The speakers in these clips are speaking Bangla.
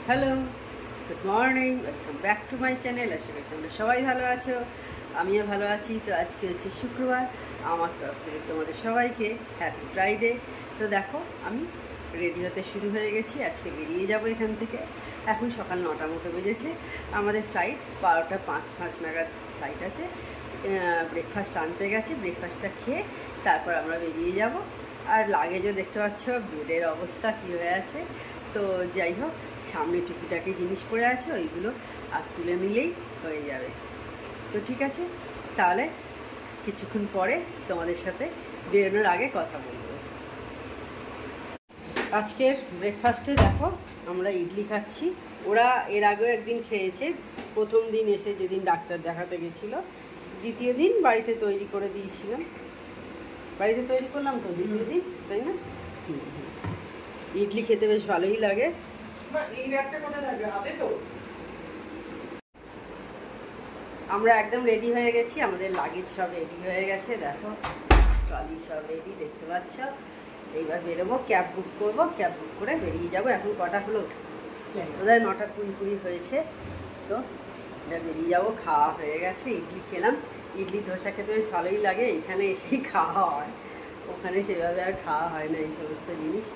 Hello, good morning, welcome back to my channel. আশা করি তোমরা সবাই ভালো আছো, আমিও ভালো আছি। তো আজকে হচ্ছে শুক্রবার, আমার তরফ থেকে তোমাদের সবাইকে হ্যাপি ফ্রাইডে। তো দেখো, আমি রেডি হতে শুরু হয়ে গেছি, আজকে বেরিয়ে যাব এখান থেকে। এখন সকাল 9টা মতো বেজেছে, আমাদের ফ্লাইট 12টা 5 নাগাদ ফ্লাইট আছে। ব্রেকফাস্ট আনতে গেছে, ব্রেকফাস্টটা খেয়ে তারপর আমরা বেরিয়ে যাব। আর লাগেজও দেখতে পাচ্ছ বেডের অবস্থা কী হয়ে আছে। তো যাই হোক, সামনে টুকিটাকি জিনিস পড়ে আছে, ওইগুলো আর তুলে নিলেই হয়ে যাবে। তো ঠিক আছে, তাহলে কিছুক্ষণ পরে তোমাদের সাথে বেরোনোর আগে কথা বলবো। আজকের ব্রেকফাস্টে দেখো, আমরা ইডলি খাচ্ছি। ওরা এর আগেও একদিন খেয়েছে, প্রথম দিন এসে যেদিন ডাক্তার দেখাতে গেছিলো, দ্বিতীয় দিন বাড়িতে তৈরি করে দিয়েছিলাম। বাড়িতে তৈরি করলাম তো দ্বিতীয় দিন, তাই না? ইডলি খেতে বেশ ভালোই লাগে। আমরা একদম রেডি হয়ে গেছি, আমাদের লাগেজ সব রেডি হয়ে গেছে। দেখো, ট্রলি সব রেডি, দেখতে পাচ্ছ। এইবার বেরোবো, ক্যাব বুক করবো, ক্যাব বুক করে বেরিয়ে যাবো। এখন কটা হলো? বোধহয় 9টা 20 হয়েছে। তো এবার বেরিয়ে যাবো। খাওয়া হয়ে গেছে, ইডলি খেলাম। ইডলি ধোসা খেতে বেশ ভালোই লাগে, এখানে এসেই খাওয়া হয়, ওখানে সেভাবে আর খাওয়া হয় না এই সমস্ত জিনিস।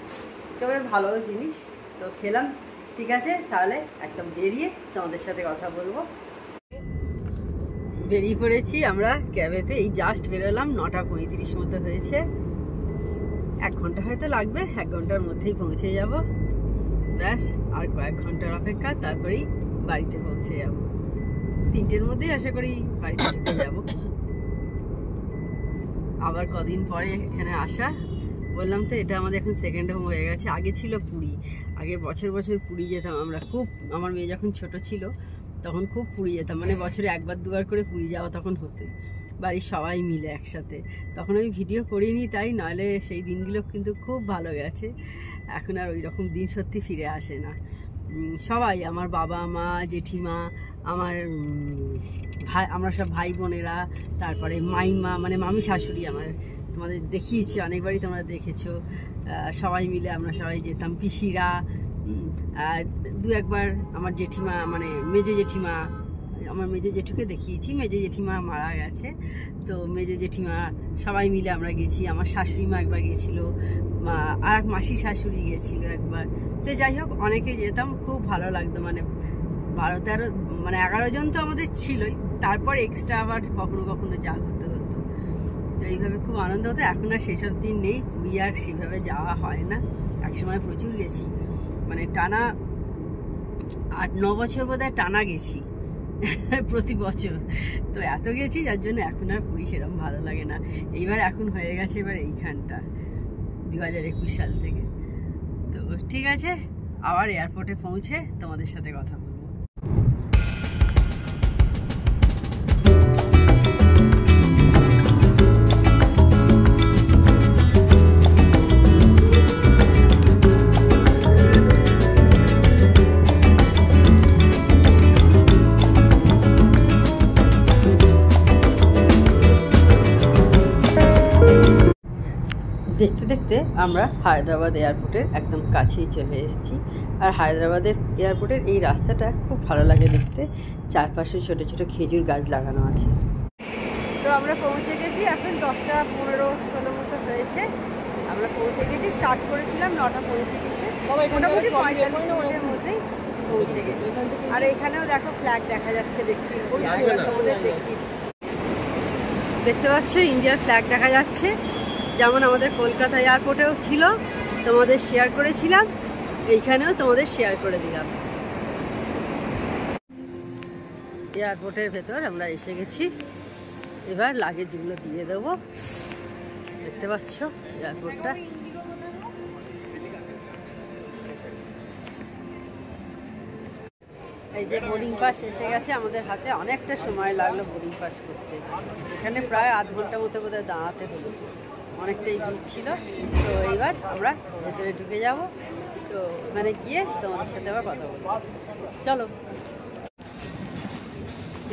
তবে ভালো জিনিস, তো খেলাম। ঠিক আছে, তাহলে একদম বেরিয়ে তোমাদের সাথে কথা বলবো। বেরিয়ে পড়েছি আমরা ক্যাবেতে, এই জাস্ট বেরোলাম। 9টা 35 মতো হয়েছে। 1 ঘন্টা হয়তো লাগবে, 1 ঘন্টার মধ্যেই পৌঁছে যাব। ব্যাস, আর কয়েক ঘন্টার অপেক্ষা, তারপরেই বাড়িতে পৌঁছে যাব। 3টের মধ্যেই আশা করি বাড়িতে ঢুকে যাব। আবার কদিন পরে এখানে আসা, বললাম তো এটা আমাদের এখন সেকেন্ড হোম হয়ে গেছে। আগে ছিল পুরী, আগে বছর বছর পুরী যেতাম আমরা খুব। আমার মেয়ে যখন ছোট ছিল তখন খুব পুরী যেতাম, মানে বছরে 1বার 2বার করে পুরী যাওয়া তখন হতোই, বাড়ির সবাই মিলে একসাথে। তখন আমি ভিডিও করিনি, তাই নইলে সেই দিনগুলো কিন্তু খুব ভালো গেছে। এখন আর ওই রকম দিন সত্যি ফিরে আসে না। সবাই, আমার বাবা মা, জেঠিমা, আমার ভাই, আমরা সব ভাই বোনেরা, তারপরে মাইমা মানে মামি শাশুড়ি আমার, তোমাদের দেখিয়েছি অনেকবারই, তোমরা দেখেছো। সবাই মিলে আমরা সবাই যেতাম, পিসিরা, 2-1বার আমার জেঠিমা মানে মেজো জেঠিমা, আমার মেজো জেঠুকে দেখিয়েছি। মেজো জেঠিমা মারা গেছে, তো মেজো জেঠিমা সবাই মিলে আমরা গেছি। আমার শাশুড়ি মা একবার গেছিলো, আর এক মাসি শাশুড়ি গেছিলো একবার। তো যাই হোক, অনেকে যেতাম, খুব ভালো লাগতো। মানে 12-13 মানে 11 জন তো আমাদের ছিলই, তারপর এক্সট্রা আবার কখনো কখনো যা হতো। তো এইভাবে খুব আনন্দ হতো। এখন আর সেসব দিন নেই, পুরী আর সেভাবে যাওয়া হয় না। একসময় প্রচুর গেছি, মানে টানা 8-9 বছর বোধহয় টানা গেছি প্রতি বছর। তো এত গেছি, যার জন্য এখন আর পুরী সেরকম ভালো লাগে না। এইবার এখন হয়ে গেছে এবার এইখানটা 2021 সাল থেকে। তো ঠিক আছে, আবার এয়ারপোর্টে পৌঁছে তোমাদের সাথে কথা বলবো। দেখতে দেখতে আমরা হায়দ্রাবাদ এয়ারপোর্টের একদম কাছেই চলে এসেছি। আর হায়দ্রাবাদের এয়ারপোর্টের এই রাস্তাটা খুব ভালো লাগে দেখতে, চারপাশে ছোট ছোট খেজুর গাছ লাগানো আছে। তো আমরা পৌঁছে গেছি, এখন 10টা 15-16 মতো হয়েছে। আমরা পৌঁছে গেছি, স্টার্ট করেছিলাম 9টা 35-এ, মোটামুটি 45 মিনিটের মধ্যেই পৌঁছে গেছি। আর এখানেও দেখো ফ্ল্যাগ দেখা যাচ্ছে, দেখছি তোমাদের দেখিয়ে দিচ্ছি। দেখতে পাচ্ছ ইন্ডিয়ার ফ্ল্যাগ দেখা যাচ্ছে, যেমন আমাদের কলকাতা এয়ারপোর্টেও ছিল, তোমাদের শেয়ার করেছিলাম, এইখানেও তোমাদের শেয়ার করে দিলাম। এয়ারপোর্টের ভেতর আমরা এসে গেছি, এবার লাগেজগুলো দিয়ে দেবো। দেখতে পাচ্ছ এয়ারপোর্টটা। এই যে বোর্ডিং পাস এসে গেছে আমাদের হাতে, অনেকটা সময় লাগলো বোর্ডিং পাস করতে। এখানে প্রায় আধ ঘন্টা মতো বোধহয় দাঁড়াতে হলো, অনেকটাই ভিড় ছিল। তো এইবার আমরা ভেতরে ঢুকে যাব, তো ওখানে গিয়ে তোমাদের সাথে আবার কথা বলবো। চলো,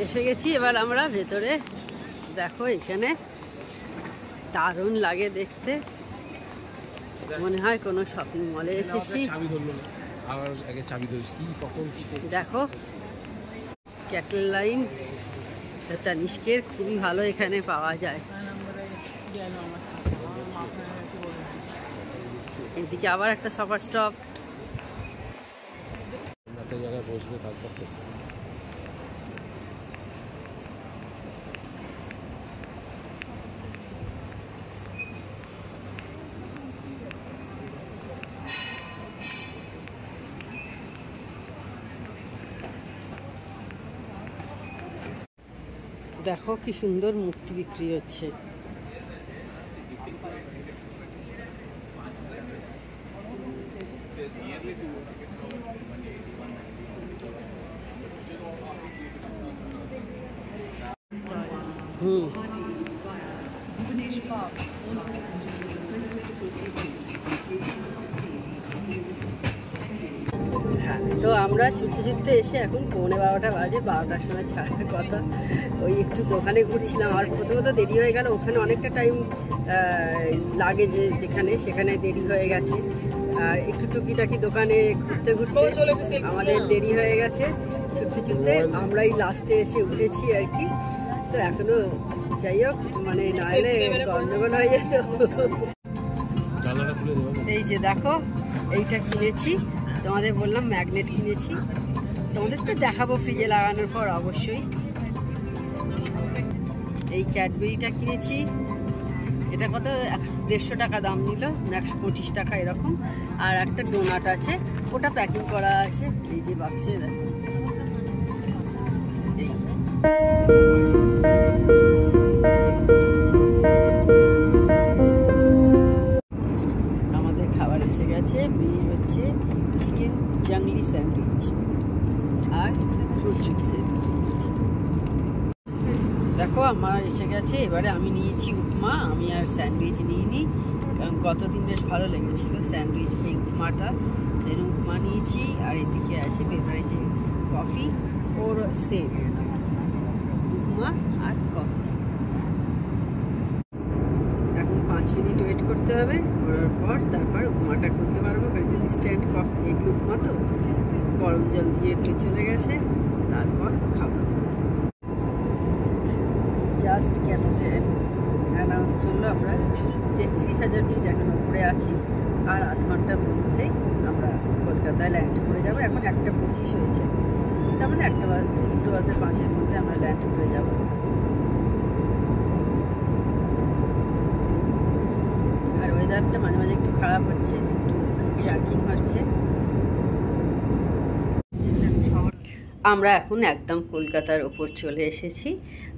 এসে গেছি এবার আমরা ভেতরে। দেখো এখানে দারুণ লাগে দেখতে, মনে হয় কোনো শপিং মলে এসেছি। আবার আগে চাবি দিস কি কখন কি দেখো ক্যাটল লাইন তানিষ্কের খুবই ভালো এখানে পাওয়া যায়। এদিকে আবার একটা শপার স্টপ। একটা জায়গায় বসবে তারপর দেখো কি সুন্দর মূর্তি বিক্রি হচ্ছে। তো আমরা ছুটতে ছুটতে এসে এখন 11:15 বাজে, 12টার সময় ছাড়ার কথা। ওই একটু দোকানে ঘুরছিলাম, আর প্রথমত দেরি হয়ে গেল, ওখানে অনেকটা টাইম লাগে যেখানে সেখানে দেরি হয়ে গেছে। আর একটু টুকিটাকি দোকানে ঘুরতে ঘুরতে আমাদের দেরি হয়ে গেছে। ছুটতে ছুটতে আমরাই লাস্টে এসে উঠেছি আর কি। তো এখনো যাই হোক, মানে না এলে গন্ডগোল হয়ে যেত। এই যে দেখো এইটা কিনেছি, তোমাদের বললাম ম্যাগনেট কিনেছি, তোমাদের তো দেখাবো ফ্রিজে লাগানোর পর অবশ্যই। এই ক্যাডবেরিটা কিনেছি, এটা কত 150 টাকা দাম নিল, 125 টাকা এরকম। আর একটা ডোনাট আছে, ওটা প্যাকিং করা আছে এই যে বাক্সে। দেখো আমাদের খাবার এসে গেছে। বিল হচ্ছে চিকেন জাংলি স্যান্ডউইচ আর ফ্রুট চিপস। দেখো আমার এসে গেছে। এবারে আমি নিয়েছি উপমা, আমি আর স্যান্ডউইচ নিইনি, কারণ গতদিন বেশ ভালো লেগেছিল স্যান্ডউইচ, এই উপমাটা। এই উপমা নিয়েছি, আর এদিকে আছে বেভারেজে কফি ওর সেম উপমা আর কফি। এখন 5 মিনিট ওয়েট করতে হবে, করার পর তারপর উপমাটা খুলতে পারবো, কারণ ইনস্ট্যান্ট কফি এগুলো উপমা তো গরম জল দিয়ে চলে গেছে, তারপর খাবো। জাস্ট ক্যাপ্টেন অ্যানাউন্স করলো আমরা 33,000 ফিট এখন উপরে আছি, আর আধ ঘন্টার মধ্যেই আমরা কলকাতায় ল্যান্ড করে যাবো। এখন 1:25 হয়েছে, তার মানে 2:05-এর মধ্যে আমরা ল্যান্ড করে যাব। আর ওয়েদারটা মাঝে মাঝে একটু খারাপ হচ্ছে, একটু জার্কিং হচ্ছে। আমরা এখন একদম কলকাতার ওপর চলে এসেছি।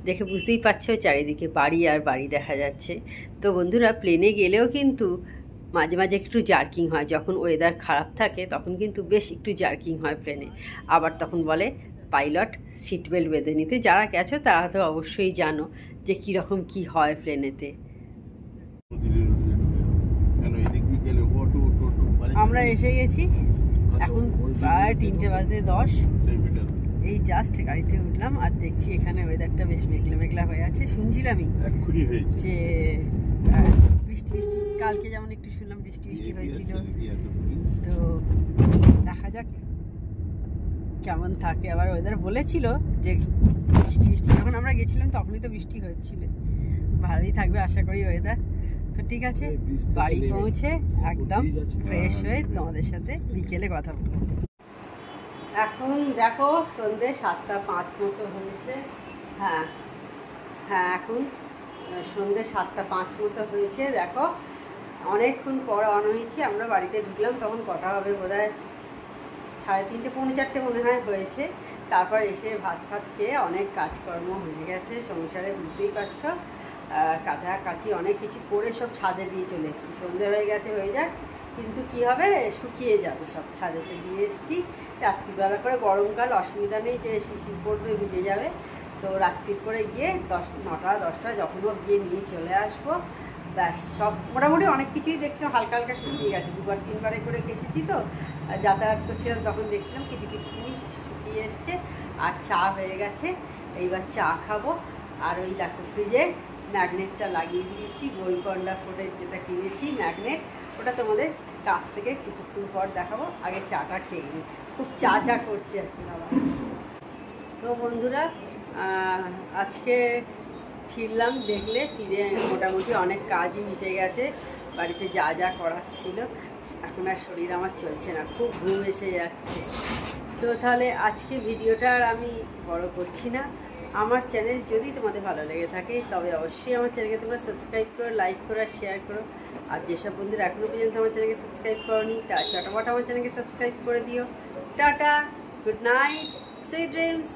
দেখে বুঝতেই পারছো চারিদিকে বাড়ি আর বাড়ি দেখা যাচ্ছে। তো বন্ধুরা, প্লেনে গেলেও কিন্তু মাঝে মাঝে একটু জার্কিং হয়। যখন ওয়েদার খারাপ থাকে তখন কিন্তু বেশ একটু জার্কিং হয় প্লেনে। আবার তখন বলে পাইলট সিট বেল্ট বেঁধে নিতে। যারা গেছো তারা তো অবশ্যই জানো যে কীরকম কী হয় প্লেনেতে। আমরা এসে গেছি, এখন প্রায় 3:10। এই জাস্ট গাড়িতে উঠলাম আর দেখছি এখানে ওয়েদারটা বেশ মেঘলা মেঘলা হয়ে আছে। শুনছিলামই যে বৃষ্টি বৃষ্টি, কালকে যেমন একটু শুনলাম বৃষ্টি বৃষ্টি হয়েছিল। তো দেখা যাক কেমন থাকে। আবার ওয়েদার বলেছিল যে বৃষ্টি বৃষ্টি, যখন আমরা গেছিলাম তখনই তো বৃষ্টি হচ্ছিল। ভালোই থাকবে আশা করি ওয়েদার। তো ঠিক আছে, বাড়ি পৌঁছে একদম ফ্রেশ হয়ে তোমাদের সাথে বিকেলে কথা বলবো। এখন দেখো সন্ধ্যে 7:05 মতো হয়েছে। হ্যাঁ হ্যাঁ, এখন সন্ধ্যে 7:05 মতো হয়েছে। দেখো অনেকক্ষণ পর রওনা হয়েছি। আমরা বাড়িতে ঢুকলাম তখন কটা হবে, বোধহয় 3:30 পৌনে 4টে মনে হয় হয়েছে। তারপর এসে ভাত ফাত খেয়ে অনেক কাজকর্ম হয়ে গেছে সংসারে, বুঝতেই পারছ। কাছাকাছি অনেক কিছু করে সব ছাদে দিয়ে চলে এসেছি। সন্ধ্যে হয়ে গেছে, হয়ে যায়, কিন্তু কি হবে, শুকিয়ে যাবে সব। ছাদেতে দিয়ে এসেছি। রাত্রিবেলা করে গরমকাল, অসুবিধা নেই যে শিশির পড়বে ভিজে যাবে। তো রাত্রির করে গিয়ে 9টা-10টা যখনও গিয়ে নিয়ে চলে আসবো। ব্যাস, সব মোটামুটি অনেক কিছুই দেখছিলাম হালকা হালকা শুকিয়ে গেছে। 2-3 করে কেচেছি তো, যাতায়াত করছিলাম তখন দেখছিলাম কিছু কিছু জিনিস শুকিয়ে এসছে। আর চা হয়ে গেছে, এইবার চা খাবো। আর ওই দেখো ফ্রিজে ম্যাগনেটটা লাগিয়ে দিয়েছি, গোলকন্ডা ফোর্ডের যেটা কিনেছি ম্যাগনেট, ওটা তোমাদের কাছ থেকে কিছুক্ষণ পর দেখাবো। আগে চাটা খেয়ে নিই, খুব চা চা করছে এখন আবার। তো বন্ধুরা আজকে ফিরলাম, দেখলে ফিরে মোটামুটি অনেক কাজই মিটে গেছে, বাড়িতে যা যা করার ছিল। এখন আর শরীর আমার চলছে না, খুব ঘুম এসে যাচ্ছে। তো তাহলে আজকে ভিডিওটা আর আমি বড় করছি না। আমার চ্যানেল যদি তোমাদের ভালো লেগে থাকে তবে অবশ্যই আমার চ্যানেলকে তোমরা সাবস্ক্রাইব করো, লাইক করো আর শেয়ার করো। আর যেসব বন্ধুরা এখনও পর্যন্ত আমার চ্যানেলকে সাবস্ক্রাইব করোনি তারা চটাপট আমার চ্যানেলকে সাবস্ক্রাইব করে দিও। Tata, good night, sweet dreams.